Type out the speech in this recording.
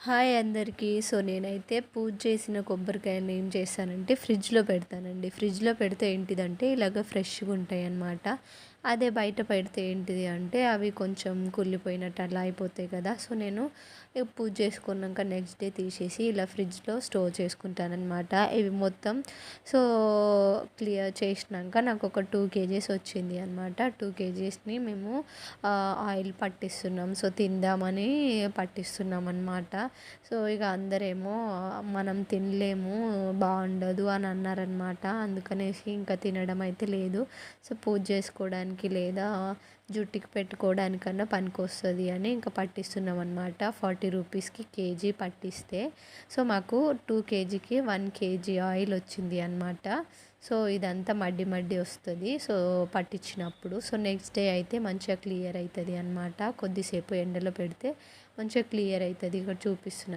Hi అందరికీ. So, నేనైతే పూజ చేసిన కొబ్బరికాయని ఏం చేశానంటే ఫ్రిడ్జ్‌లో పెడతానండి. ఫ్రిడ్జ్‌లో పెడితే ఏంటిదంటే ఇలాగ ఫ్రెష్‌గా ఉంటాయన్నమాట. అదే బయట పెడితే ఏంటిది అంటే అవి కొంచెం కుళ్ళిపోయినట్టు అలా అయిపోతాయి కదా! సో, నేను పూజ చేసుకున్నాక నెక్స్ట్ డే తీసేసి ఇలా ఫ్రిడ్జ్‌లో స్టోర్ చేసుకుంటానన్నమాట. ఇవి మొత్తం సో, క్లియర్ చేసినాక నాకు ఒక 2 కేజీస్ వచ్చింది అనమాట. 2 కేజీస్‌ని మేము ఆయిల్ పట్టిస్తున్నాం. సో, తిందామని పట్టిస్తున్నాం అనమాట. సో, ఇక అందరేమో మనం తినలేము, బాగుండదు అని అన్నారనమాట. అందుకనేసి ఇంకా తినడం అయితే లేదు. సో, పూజ చేసుకోవడానికి లేదా జుట్టుకి పెట్టుకోవడానికన్నా పనికొస్తది అని ఇంకా పట్టిస్తున్నాం అనమాట. 40 రూపీస్‌కి కేజీ పట్టిస్తే సో, మాకు 2 కేజీకి 1 కేజీ ఆయిల్ వచ్చింది అనమాట. సో, ఇదంతా మడ్డి మడ్డి వస్తది. సో, పట్టించినప్పుడు. సో, నెక్స్ట్ డే అయితే మంచిగా క్లియర్ అయితది అనమాట. కొద్దిసేపు ఎండలో పెడితే మంచిగా క్లియర్ అయితది. ఇక్కడ చూపిస్తున్నా